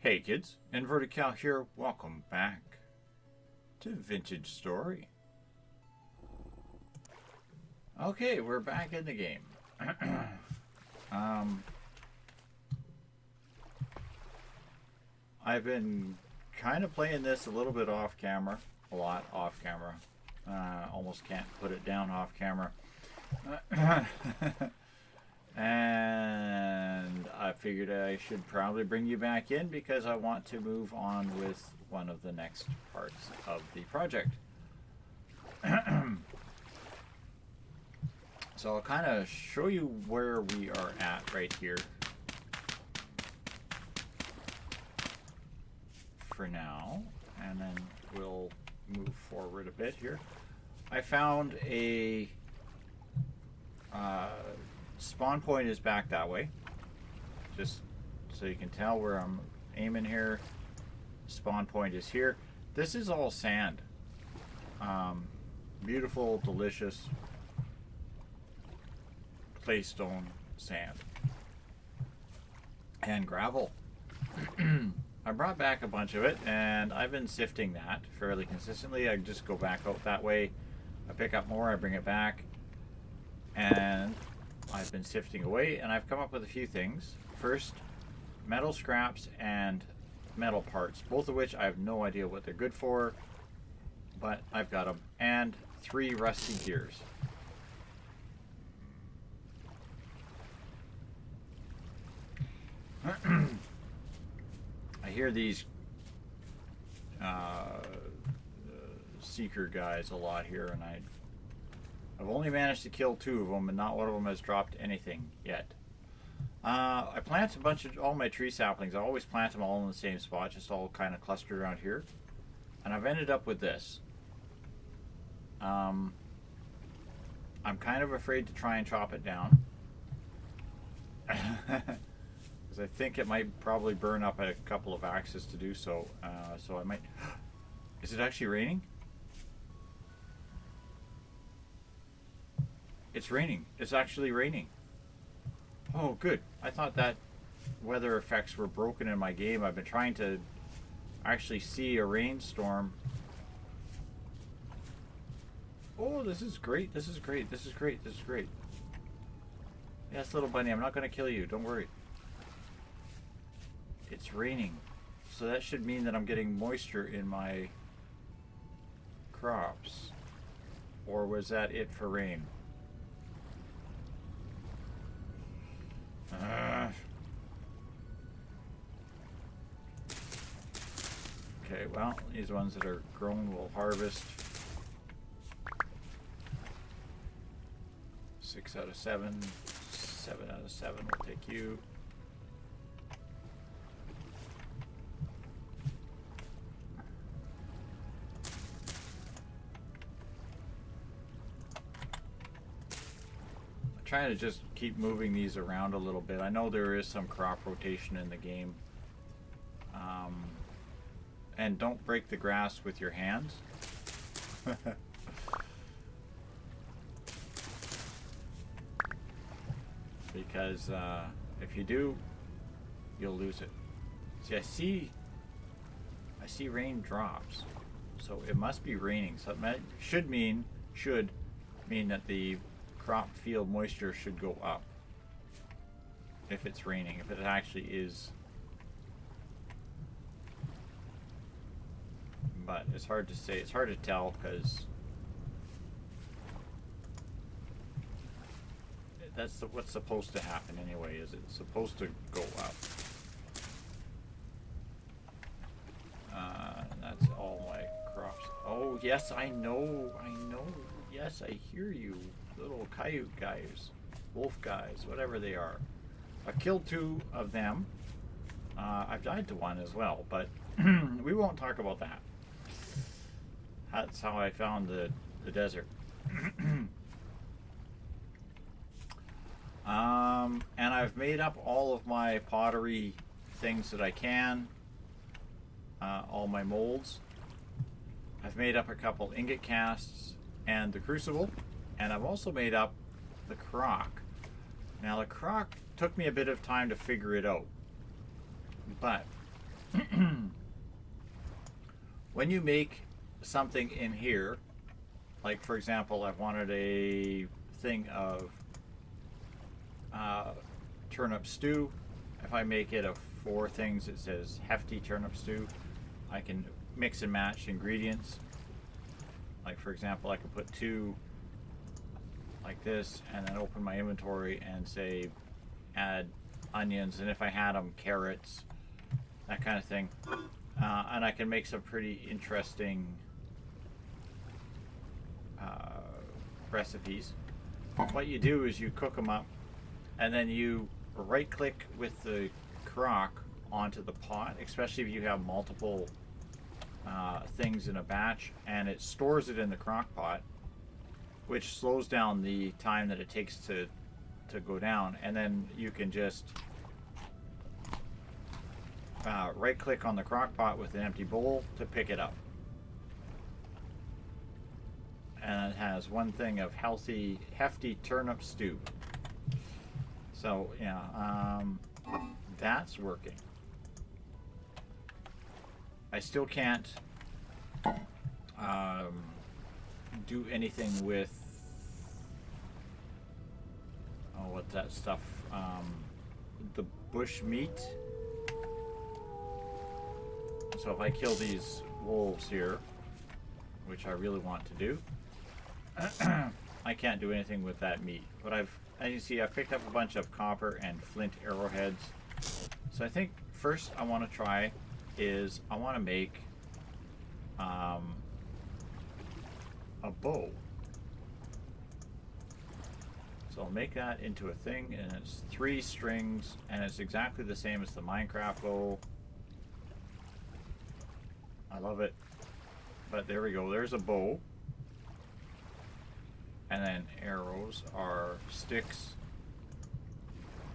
Hey kids, Inverted Cow here. Welcome back to Vintage Story. Okay, we're back in the game. I've been kind of playing this a little bit off camera, a lot off camera. Almost can't put it down off camera. And I figured I should probably bring you back in because I want to move on with one of the next parts of the project. So I'll kind of show you where we are at right here for now, and then we'll move forward a bit here. I found a spawn point is back that way, just so you can tell where I'm aiming here. Spawn point is here. This is all sand. Beautiful, delicious claystone sand and gravel. I brought back a bunch of it and I've been sifting that fairly consistently. I just go back out that way, I pick up more, I bring it back, and I've been sifting away, and I've come up with a few things. First, metal scraps and metal parts, both of which I have no idea what they're good for, but I've got them. And 3 rusty gears. I hear these seeker guys a lot here, and I've only managed to kill 2 of them, and not one of them has dropped anything yet. I plant a bunch of all my tree saplings. I always plant them all in the same spot, just all kind of clustered around here. And I've ended up with this. I'm kind of afraid to try and chop it down. Because I think it might probably burn up a couple of axes to do so. So I might... Is it actually raining? It's raining. It's actually raining. Oh, good. I thought that weather effects were broken in my game. I've been trying to actually see a rainstorm. Oh, this is great. This is great. This is great. This is great. Yes, little bunny, I'm not going to kill you. Don't worry. It's raining. So that should mean that I'm getting moisture in my crops. Or was that it for rain? Okay, well, these ones that are grown will harvest. 6 out of 7. 7 out of 7 will take you. Trying to just keep moving these around a little bit. I know there is some crop rotation in the game. And don't break the grass with your hands. Because if you do, you'll lose it. See, I see raindrops. So it must be raining. So it should mean that the crop field moisture should go up if it's raining, if it actually is. But it's hard to say, it's hard to tell, because that's what's supposed to happen anyway. Is it's supposed to go up. That's all my crops. Oh yes, I know, yes, I hear you. Little coyote guys, wolf guys, whatever they are. I've killed 2 of them. I've died to 1 as well, but we won't talk about that. That's how I found the desert. And I've made up all of my pottery things that I can, all my molds. I've made up a couple ingot casts and the crucible. And I've also made up the crock. Now the crock took me a bit of time to figure it out. But When you make something in here, like for example, I wanted a thing of turnip stew. If I make it of 4 things, it says hefty turnip stew. I can mix and match ingredients. Like for example, I could put 2 like this and then open my inventory and say add onions, and if I had them, carrots, that kind of thing. And I can make some pretty interesting recipes. What you do is you cook them up and then you right click with the crock onto the pot, especially if you have multiple things in a batch, and it stores it in the crock pot, which slows down the time that it takes to go down. And then you can just right click on the crock pot with an empty bowl to pick it up. And it has 1 thing of healthy, hefty turnip stew. So yeah, that's working. I still can't do anything with what's that stuff? The bush meat. So if I kill these wolves here, which I really want to do, I can't do anything with that meat. But as you see, I've picked up a bunch of copper and flint arrowheads. So I think first I want to try is I want to make a bow. So I'll make that into a thing, and it's 3 strings, and it's exactly the same as the Minecraft bow. I love it. But there we go, there's a bow. And then arrows are sticks,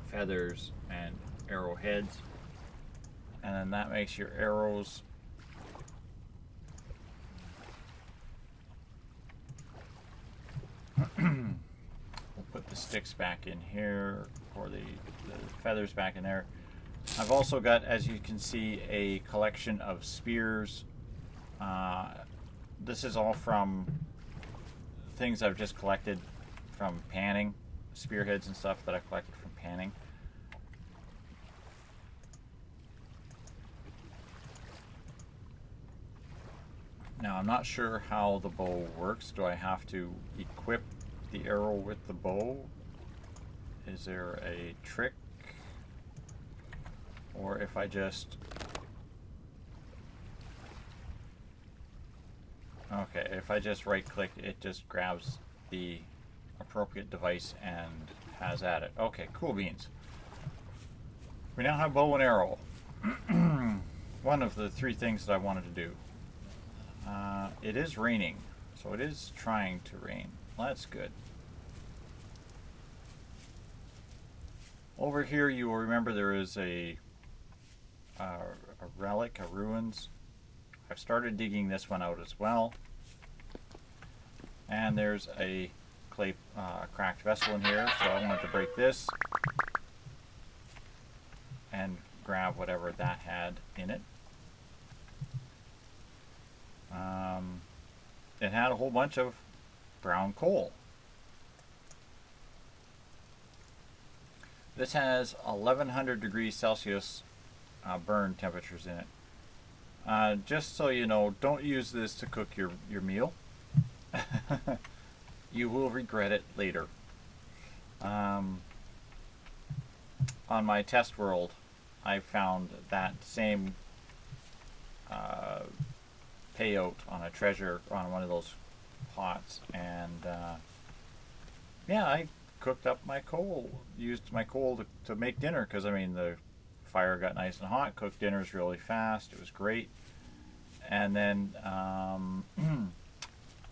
feathers, and arrowheads. And then that makes your arrows we'll put the sticks back in here, or the feathers back in there. I've also got, as you can see, a collection of spears. This is all from things I've just collected from panning, spearheads and stuff that I collected from panning. Now I'm not sure how the bow works. Do I have to equip the arrow with the bow? Is there a trick? Or if I just... Okay, if I just right click, it just grabs the appropriate device and has at it. Okay, cool beans. We now have bow and arrow. One of the 3 things that I wanted to do. It is raining, so it is trying to rain. That's good. Over here you will remember there is a relic, a ruins. I've started digging this one out as well. And there's a clay cracked vessel in here, so I wanted to break this and grab whatever that had in it. It had a whole bunch of brown coal. This has 1100 degrees Celsius burn temperatures in it. Just so you know, don't use this to cook your meal. You will regret it later. On my test world, I found that same payout on a treasure on one of those pots, and yeah, I cooked up my coal, used my coal to make dinner, because I mean the fire got nice and hot, cooked dinners really fast, it was great. And then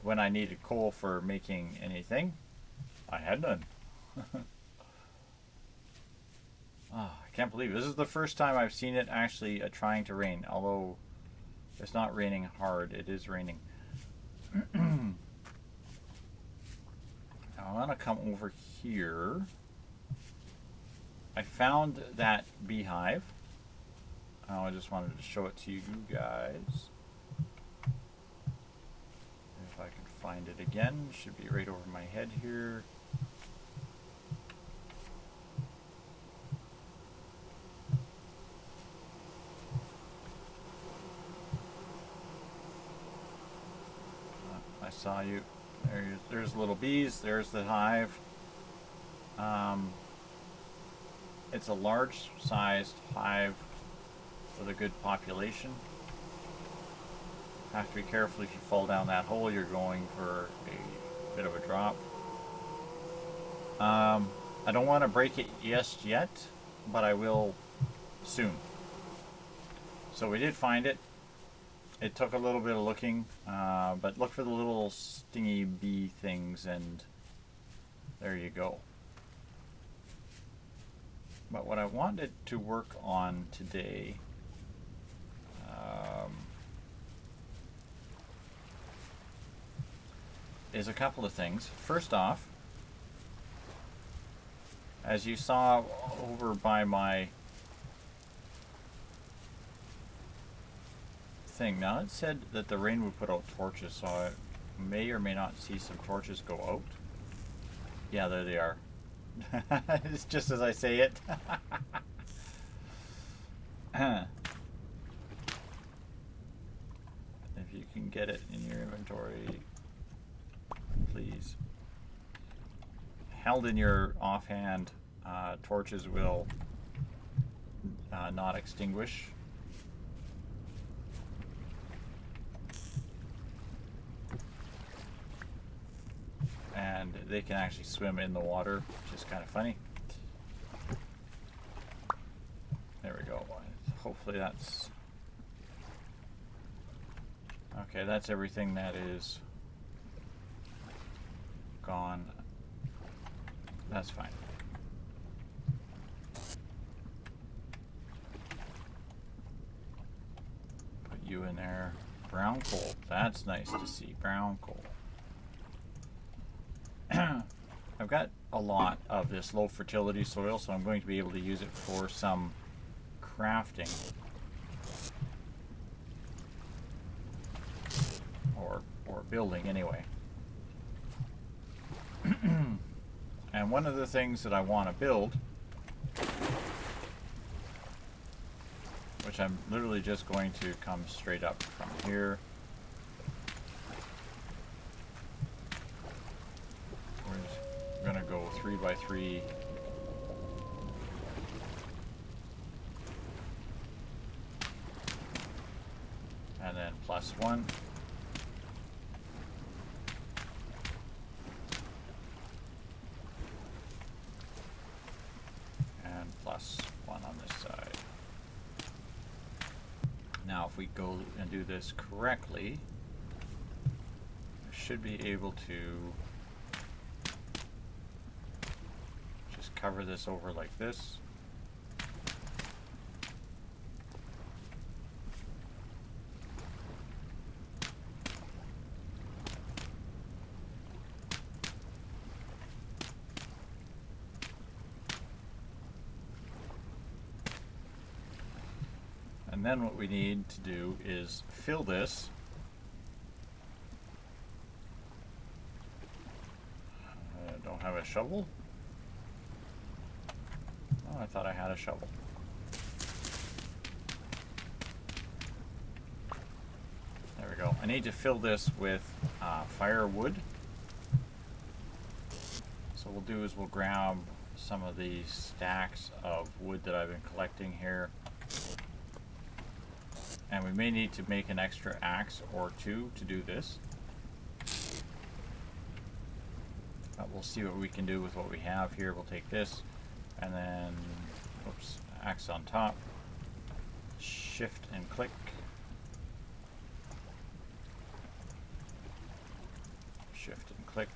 when I needed coal for making anything, I had none. Oh, I can't believe it. This is the first time I've seen it actually trying to rain, although it's not raining hard, it is raining. Now I want to come over here. I found that beehive. I just wanted to show it to you guys. If I can find it again, should be right over my head here. I saw you. There's little bees. There's the hive. It's a large-sized hive with a good population. Have to be careful if you fall down that hole. You're going for a bit of a drop. I don't want to break it just yet, but I will soon. So we did find it. It took a little bit of looking, but look for the little stingy bee things, and there you go. But what I wanted to work on today is a couple of things. First off, as you saw over by my thing, now it said that the rain would put out torches, so I may or may not see some torches go out. Yeah, there they are. It's just as I say it. If you can get it in your inventory, please. Held in your offhand, torches will not extinguish. And they can actually swim in the water, which is kind of funny. There we go. Hopefully that's... Okay, that's everything that is gone. That's fine. Put you in there. Brown coal. That's nice to see. Brown coal. I've got a lot of this low fertility soil, so I'm going to be able to use it for some crafting or building anyway. And one of the things that I want to build, which I'm literally just going to come straight up from here. We're going to go 3 by 3. And then +1. And +1 on this side. Now if we go and do this correctly, I should be able to just cover this over like this. And then what we need to do is fill this. I don't have a shovel. Oh, I thought I had a shovel. There we go. I need to fill this with firewood. So what we'll do is we'll grab some of these stacks of wood that I've been collecting here. And we may need to make an extra axe or two to do this. But we'll see what we can do with what we have here. We'll take this and then, oops, axe on top. Shift and click. Shift and click.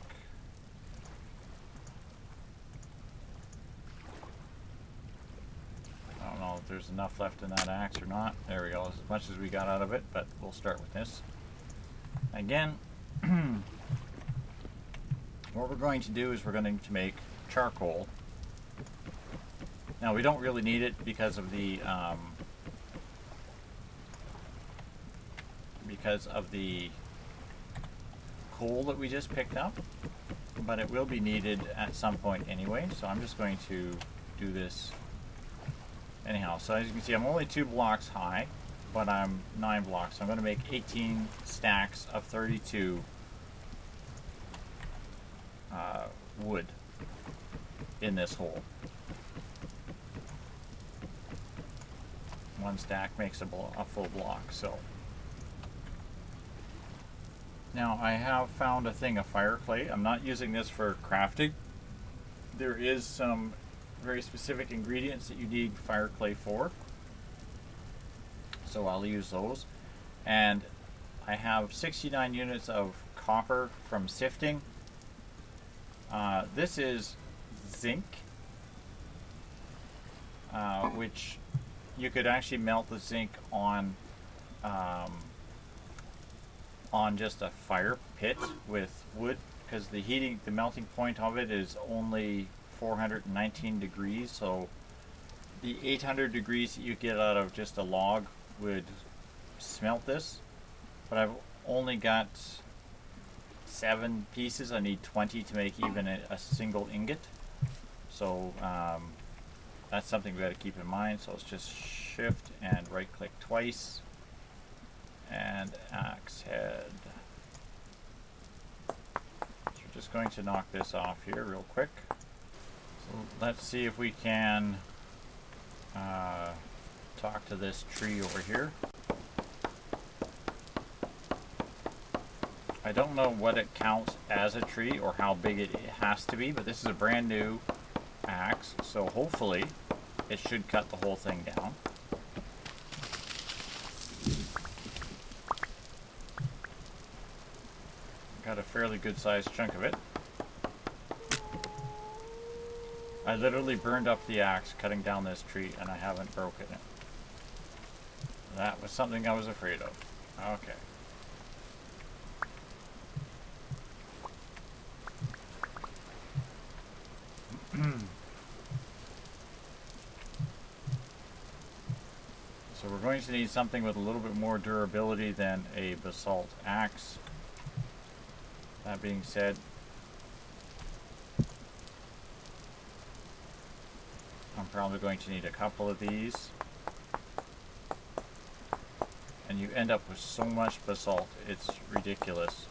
I don't know if there's enough left in that axe or not. There we go, as much as we got out of it, but we'll start with this. Again, what we're going to do is we're going to make charcoal. Now we don't really need it because of the because of the coal that we just picked up, but it will be needed at some point anyway, so I'm just going to do this anyhow. So as you can see, I'm only 2 blocks high, but I'm 9 blocks. So I'm going to make 18 stacks of 32 wood in this hole. 1 stack makes a full block. So now I have found a thing of fire clay. I'm not using this for crafting. There is some very specific ingredients that you need fire clay for, so I'll use those. And I have 69 units of copper from sifting. This is zinc, which you could actually melt the zinc on just a fire pit with wood, because the melting point of it is only 419 degrees, so the 800 degrees that you get out of just a log would smelt this. But I've only got 7 pieces. I need 20 to make even a single ingot, so that's something we got to keep in mind. So let's just shift and right click twice and axe head. So we're just going to knock this off here real quick. So let's see if we can talk to this tree over here. I don't know what it counts as a tree or how big it has to be, but this is a brand new axe, so hopefully it should cut the whole thing down. Got a fairly good sized chunk of it. I literally burned up the axe cutting down this tree and I haven't broken it. That was something I was afraid of. Okay. So we're going to need something with a little bit more durability than a basalt axe. That being said, I'm probably going to need a couple of these. And you end up with so much basalt, it's ridiculous.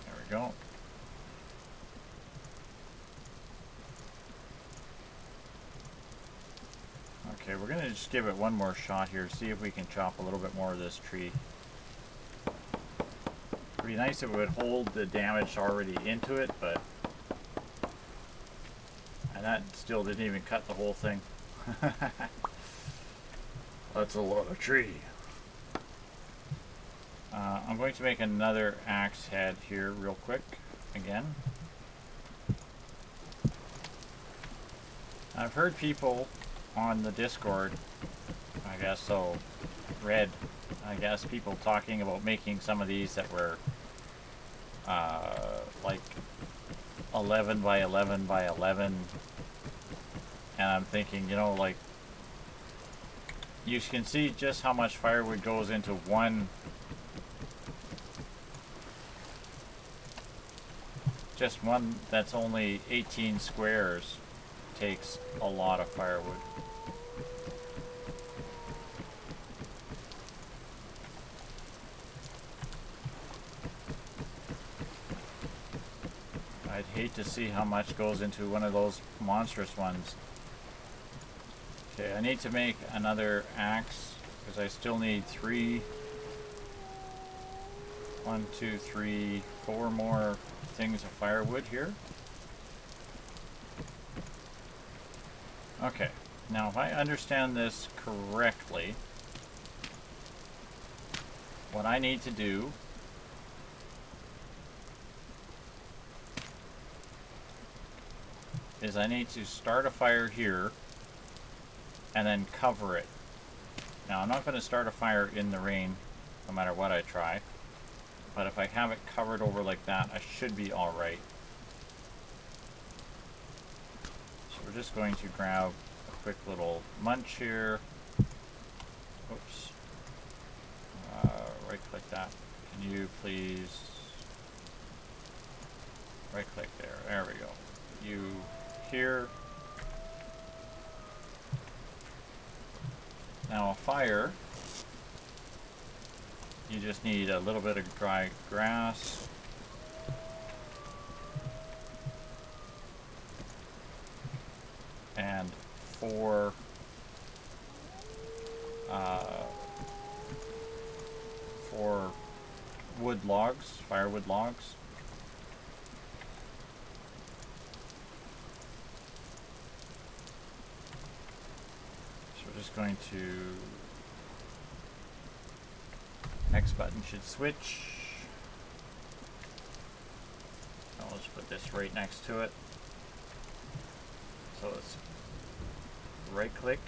There we go. Okay, we're going to just give it one more shot here, see if we can chop a little bit more of this tree. It'd be nice if it would hold the damage already into it, but... And that still didn't even cut the whole thing. That's a lot of tree. I'm going to make another axe head here real quick, again. I've heard people on the Discord, I guess, so read, I guess, people talking about making some of these that were like 11 by 11 by 11, and I'm thinking, you know, like, you can see just how much firewood goes into one, just one that's only 18 squares takes a lot of firewood. I'd hate to see how much goes into one of those monstrous ones. Okay, I need to make another axe because I still need 4 more things of firewood here. Okay, now if I understand this correctly, what I need to do is I need to start a fire here and then cover it. Now I'm not going to start a fire in the rain no matter what I try, but if I have it covered over like that, I should be alright. So we're just going to grab a quick little munch here. Oops. right click that. Can you please right click there? There we go. You here. Now a fire, you just need a little bit of dry grass. And four wood logs, firewood logs. So we're just going to, X button should switch. I'll just put this right next to it. So let's right click.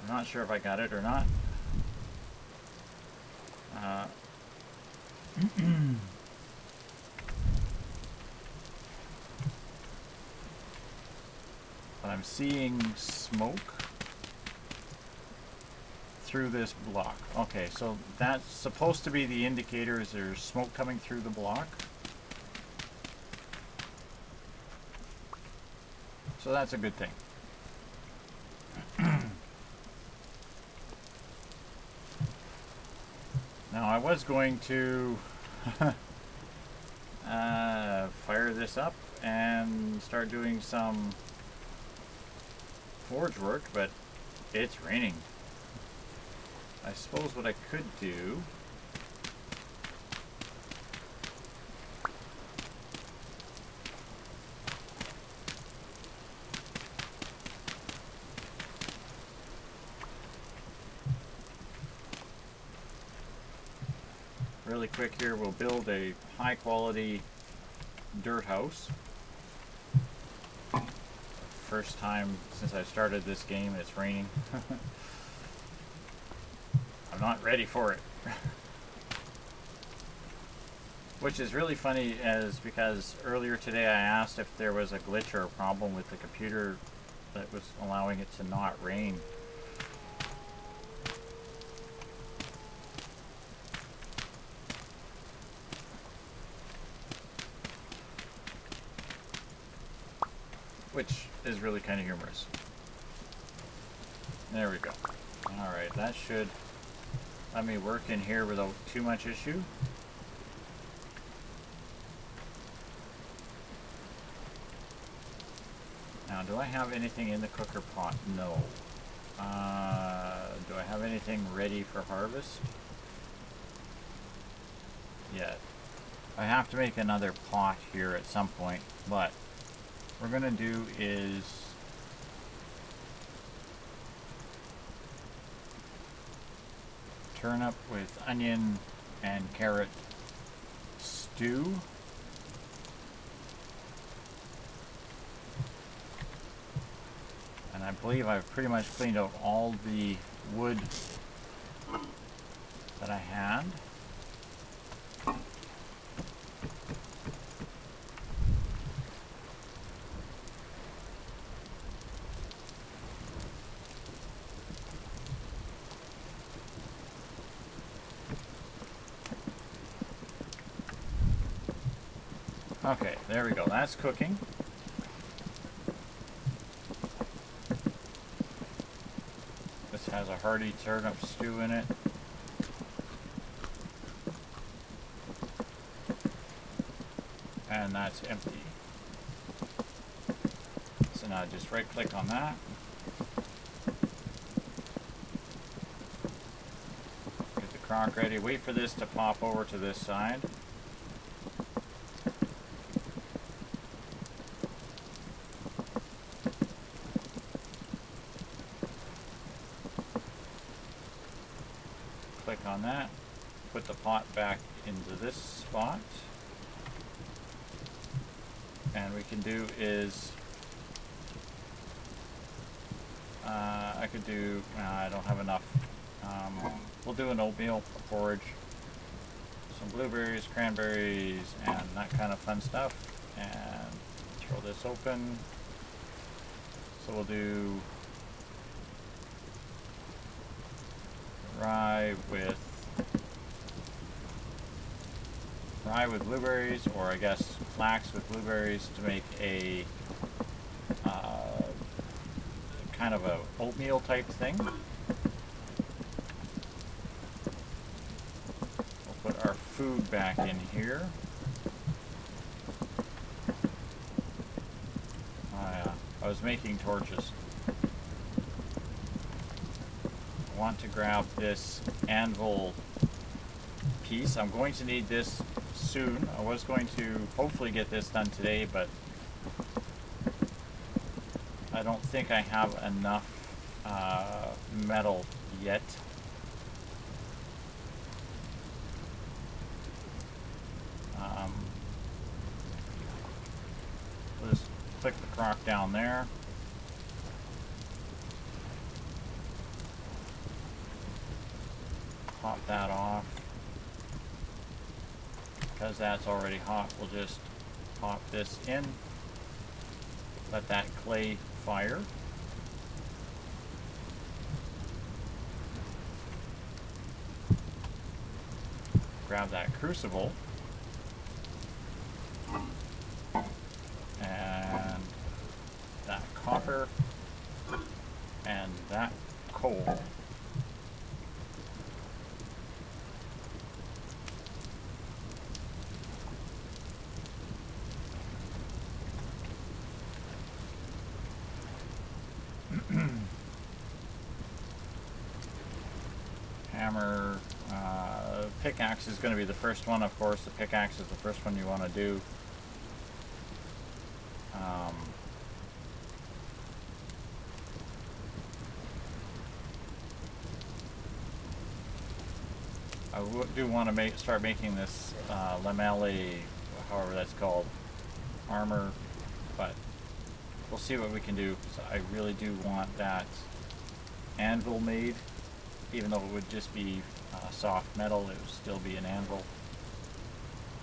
I'm not sure if I got it or not. But I'm seeing smoke through this block. Okay, so that's supposed to be the indicators there's smoke coming through the block. So that's a good thing. Now I was going to fire this up and start doing some forge work, but it's raining. I suppose what I could do really quick here, we'll build a high quality dirt house. First time since I started this game it's raining. I'm not ready for it. Which is really funny because earlier today I asked if there was a glitch or a problem with the computer that was allowing it to not rain. Which is really kind of humorous. There we go. Alright, that should let me work in here without too much issue. Now, do I have anything in the cooker pot? No. Do I have anything ready for harvest? Yet. I have to make another pot here at some point, but what we're going to do is turnip with onion and carrot stew. And I believe I've pretty much cleaned out all the wood that I had. Okay, there we go. That's cooking. This has a hearty turnip stew in it. And that's empty. So now just right click on that. Get the crock ready. Wait for this to pop over to this side. Click on that, put the pot back into this spot, and we can do is I could do I don't have enough, we'll do an oatmeal porridge, some blueberries, cranberries, and that kind of fun stuff, And throw this open. So we'll do rye with blueberries, or I guess flax with blueberries, to make a kind of a oatmeal type thing. We'll put our food back in here. Oh yeah, I was making torches. I want to grab this anvil piece. I'm going to need this soon. I was going to hopefully get this done today, but I don't think I have enough metal yet. We'll just click the crock down there. Pop that off. Because that's already hot, we'll just pop this in. Let that clay fire. Grab that crucible. And that copper. And that coal. Hammer, pickaxe is going to be the first one, of course. The pickaxe is the first one you want to do. I do want to start making this lamelle, however that's called, armor, but we'll see what we can do. So I really do want that anvil made. Even though it would just be soft metal, it would still be an anvil.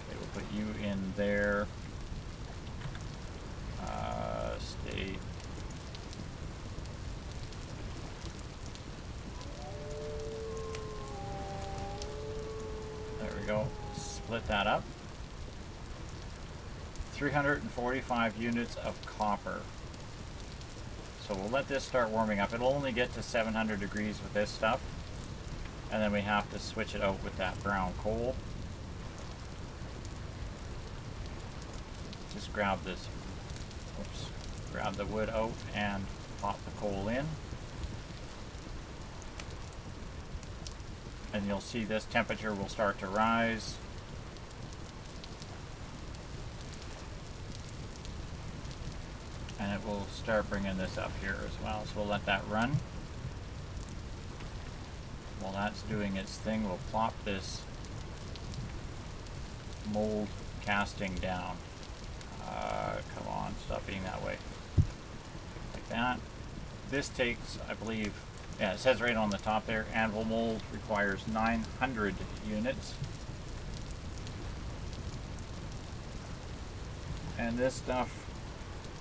Okay, we'll put you in there. Stay. There we go. Split that up. 345 units of copper. So we'll let this start warming up. It'll only get to 700 degrees with this stuff. And then we have to switch it out with that brown coal. Just grab this, oops, grab the wood out and pop the coal in. And you'll see this temperature will start to rise. And it will start bringing this up here as well. So we'll let that run. While that's doing its thing, we'll plop this mold casting down. Come on, stop being that way. Like that. This takes, I believe, yeah, it says right on the top there, anvil mold requires 900 units. And this stuff,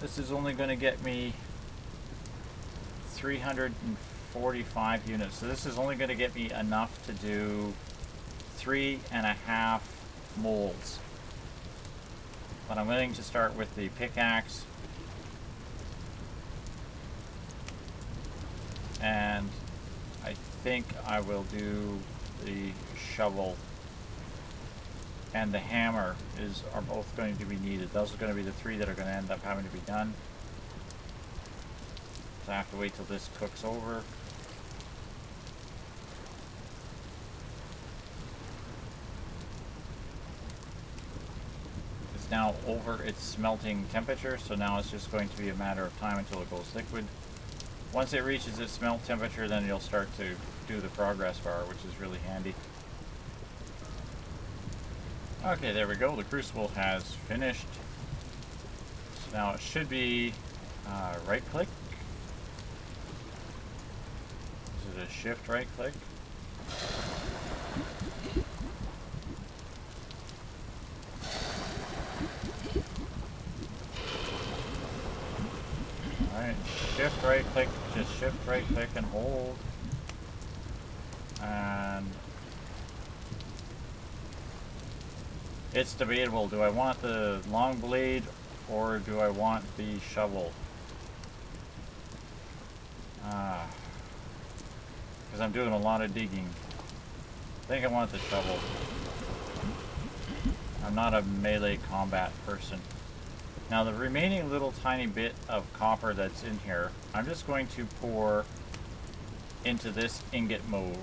this is only going to get me 345 units. So this is only going to get me enough to do 3.5 molds. But I'm willing to start with the pickaxe. And I think I will do the shovel and the hammer are both going to be needed. Those are going to be the three that are going to end up having to be done. So I have to wait till this cooks over. It's now over its smelting temperature, so now it's just going to be a matter of time until it goes liquid. Once it reaches its smelt temperature, then you'll start to do the progress bar, which is really handy. Okay, there we go. The crucible has finished. So now it should be right click. Is it a shift right click? shift right click, just shift right click and hold. And it's debatable. Do I want the long blade or do I want the shovel? Because I'm doing a lot of digging. I think I want the shovel. I'm not a melee combat person. Now the remaining little tiny bit of copper that's in here, I'm just going to pour into this ingot mode.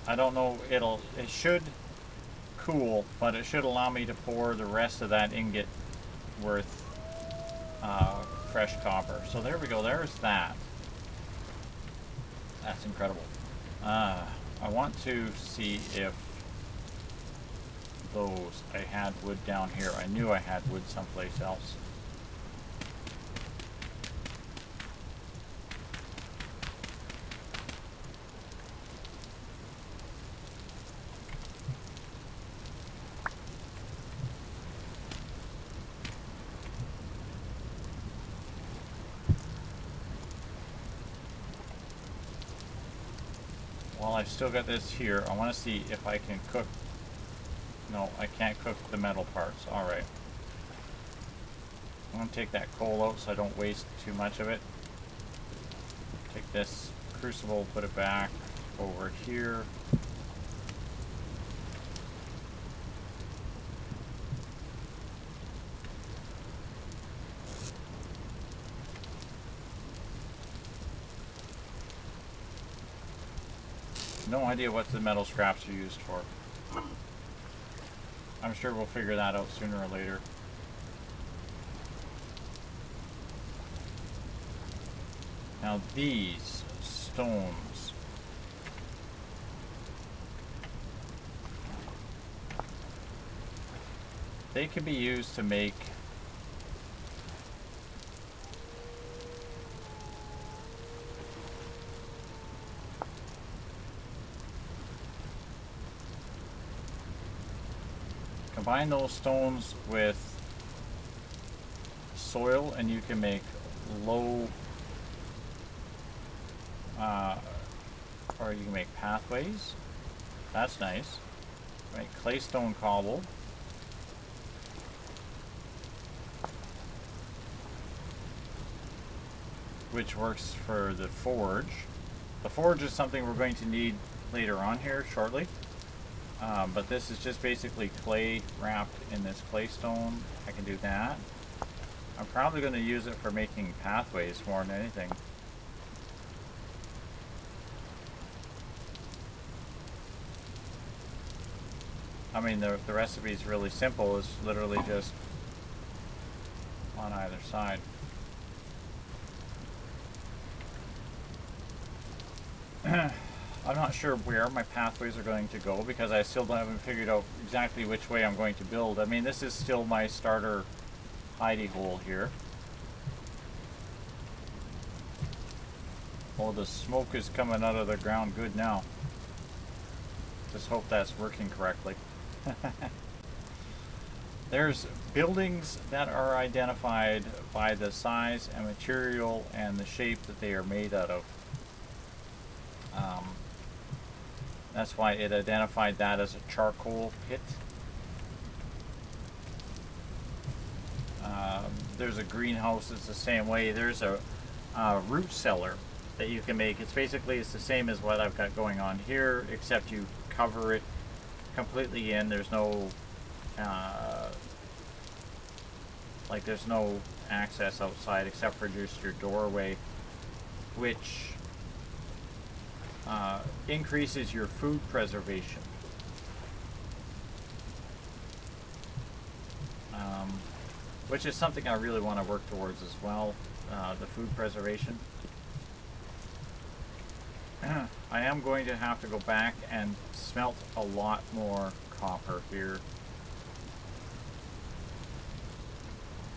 I don't know, it should cool, but it should allow me to pour the rest of that ingot worth fresh copper. So there we go, there's that. That's incredible. I want to see if those, I had wood down here. I knew I had wood someplace else. While I've still got this here, I want to see if I can cook. No, I can't cook the metal parts. Alright. I'm going to take that coal out so I don't waste too much of it. Take this crucible, put it back over here. No idea what the metal scraps are used for. I'm sure we'll figure that out sooner or later. Now these stones. They can be used to make combine those stones with soil and you can make low or you can make pathways. That's nice. Make claystone cobble. Which works for the forge. The forge is something we're going to need later on here shortly. But this is just basically clay wrapped in this claystone. I can do that. I'm probably going to use it for making pathways more than anything. I mean, the recipe is really simple. It's literally just on either side. I'm not sure where my pathways are going to go because I still haven't figured out exactly which way I'm going to build. I mean, this is still my starter hidey hole here. Oh, the smoke is coming out of the ground good now. Just hope that's working correctly. There's buildings that are identified by the size and material and the shape that they are made out of. That's why it identified that as a charcoal pit. There's a greenhouse that's the same way. There's a root cellar that you can make. It's the same as what I've got going on here, except you cover it completely in. There's no there's no access outside except for just your doorway, which increases your food preservation. Which is something I really want to work towards as well, the food preservation. I am going to have to go back and smelt a lot more copper here.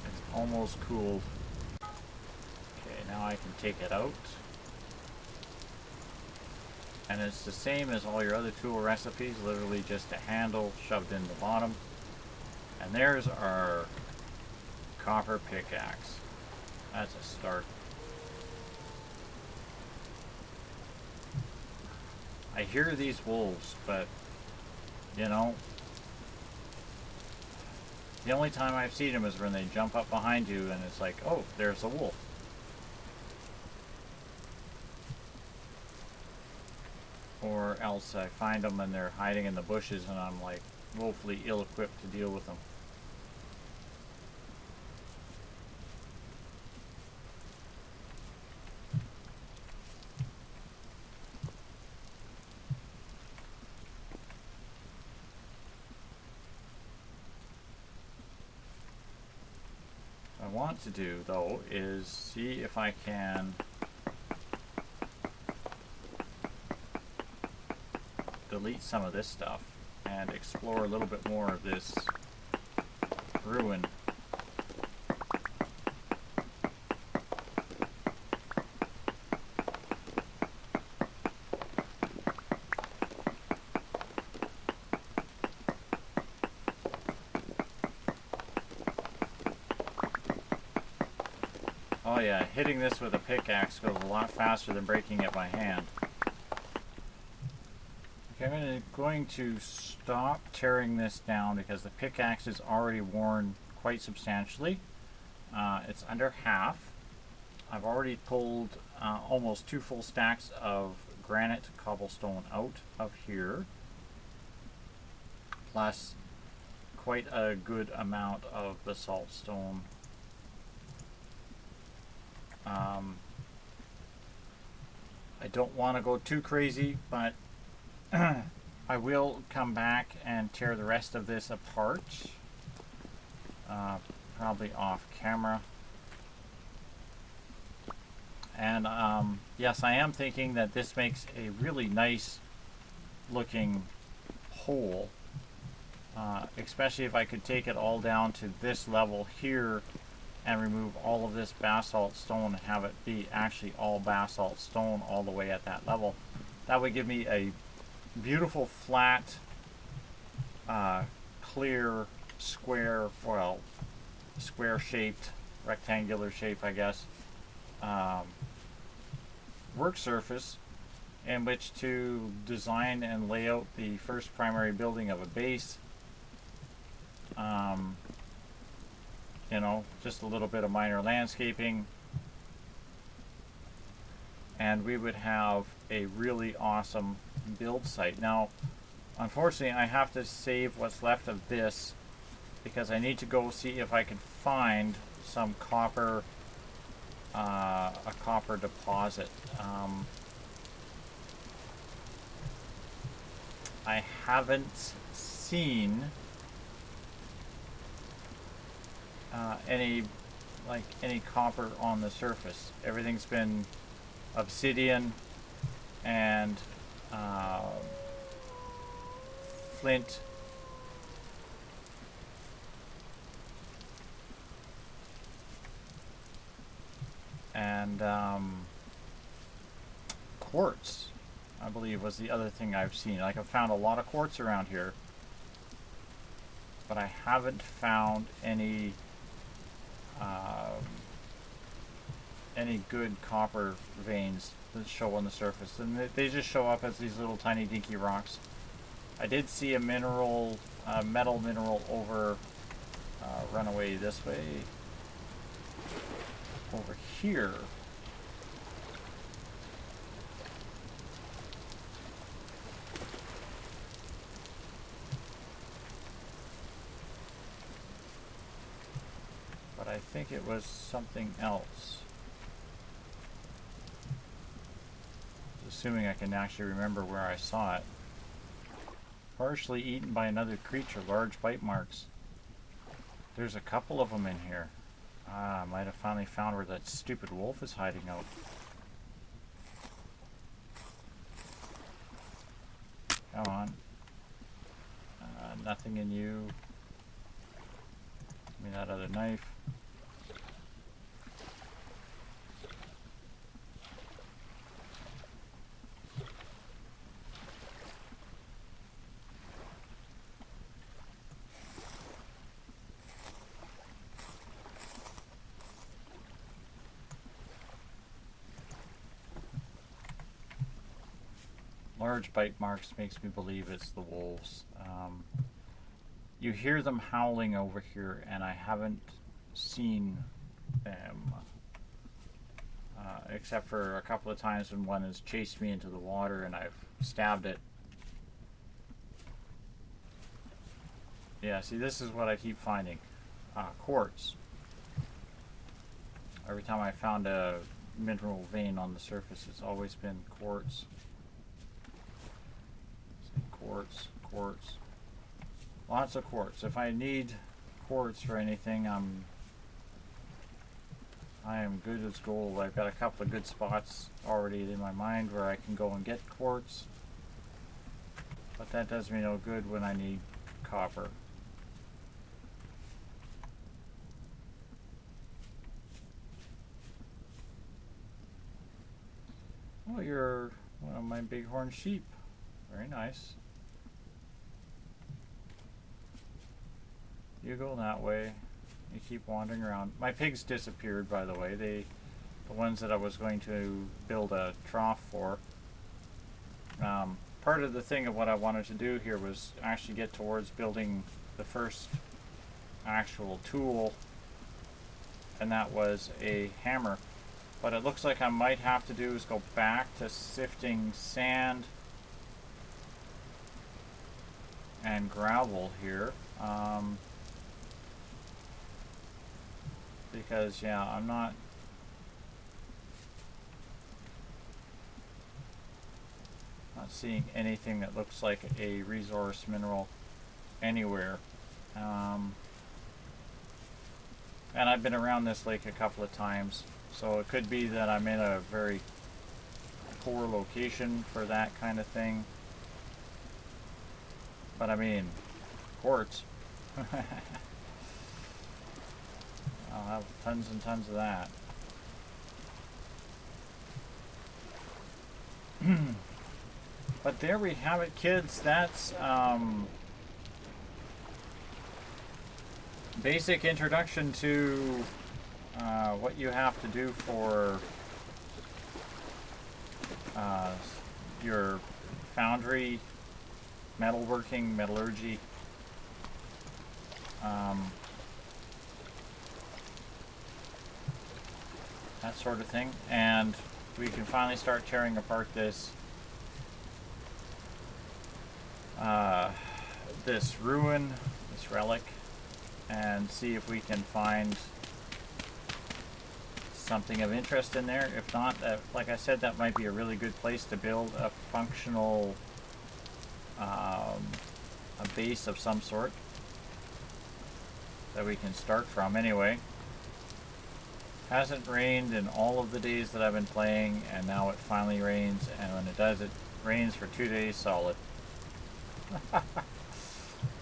It's almost cooled. Okay, now I can take it out. And it's the same as all your other tool recipes, literally just a handle shoved in the bottom. And there's our copper pickaxe. That's a start. I hear these wolves, but, you know, the only time I've seen them is when they jump up behind you and it's like, oh, there's a wolf. Or else I find them and they're hiding in the bushes and I'm like woefully ill-equipped to deal with them. What I want to do though is see if I can delete some of this stuff and explore a little bit more of this ruin. Oh yeah, hitting this with a pickaxe goes a lot faster than breaking it by hand. Okay, I'm going to stop tearing this down because the pickaxe is already worn quite substantially. It's under half. I've already pulled almost 2 full stacks of granite cobblestone out of here, plus quite a good amount of basalt stone. I don't want to go too crazy, but I will come back and tear the rest of this apart, probably off camera. And yes, I am thinking that this makes a really nice looking hole, especially if I could take it all down to this level here and remove all of this basalt stone and have it be actually all basalt stone all the way at that level. That would give me a beautiful flat, clear, square, well, square shaped, rectangular shape, I guess, work surface in which to design and lay out the first primary building of a base. You know, just a little bit of minor landscaping, and we would have a really awesome build site. Now, unfortunately, I have to save what's left of this because I need to go see if I can find some copper, a copper deposit. I haven't seen any copper on the surface. Everything's been obsidian and flint. And quartz, I believe, was the other thing I've seen. Like, I've found a lot of quartz around here, but I haven't found any good copper veins that show on the surface, and they just show up as these little tiny dinky rocks. I did see a mineral, metal mineral over, run away this way, over here. But I think it was something else. Assuming I can actually remember where I saw it. Partially eaten by another creature, large bite marks. There's a couple of them in here. Ah, I might have finally found where that stupid wolf is hiding out. Come on. Nothing in you. Give me that other knife. Large bite marks makes me believe it's the wolves. You hear them howling over here, and I haven't seen them except for a couple of times when one has chased me into the water and I've stabbed it. Yeah, see, this is what I keep finding. Quartz. Every time I found a mineral vein on the surface, it's always been quartz. Quartz, quartz. Lots of quartz. If I need quartz for anything, I am good as gold. I've got a couple of good spots already in my mind where I can go and get quartz. But that does me no good when I need copper. Oh, you're one of my bighorn sheep. Very nice. You go that way. You keep wandering around. My pigs disappeared, by the way. The ones that I was going to build a trough for. Part of the thing of what I wanted to do here was actually get towards building the first actual tool, and that was a hammer. What it looks like I might have to do is go back to sifting sand and gravel here. Because, yeah, I'm not seeing anything that looks like a resource mineral anywhere. And I've been around this lake a couple of times, so it could be that I'm in a very poor location for that kind of thing. But I mean, quartz. I'll have tons and tons of that. But there we have it, kids. That's basic introduction to what you have to do for your foundry, metalworking, metallurgy. That sort of thing. And we can finally start tearing apart this this ruin, this relic, and see if we can find something of interest in there. If not, like I said, that might be a really good place to build a functional a base of some sort that we can start from. Anyway, hasn't rained in all of the days that I've been playing, and now it finally rains, and when it does, it rains for 2 days solid.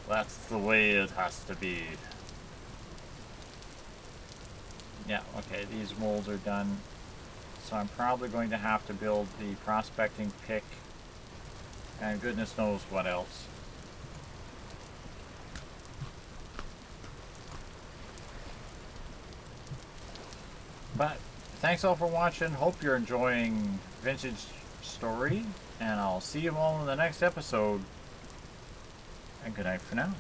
That's the way it has to be. Yeah, okay, these molds are done. So I'm probably going to have to build the prospecting pick and goodness knows what else. But thanks all for watching. Hope you're enjoying Vintage Story, and I'll see you all in the next episode. And good night for now.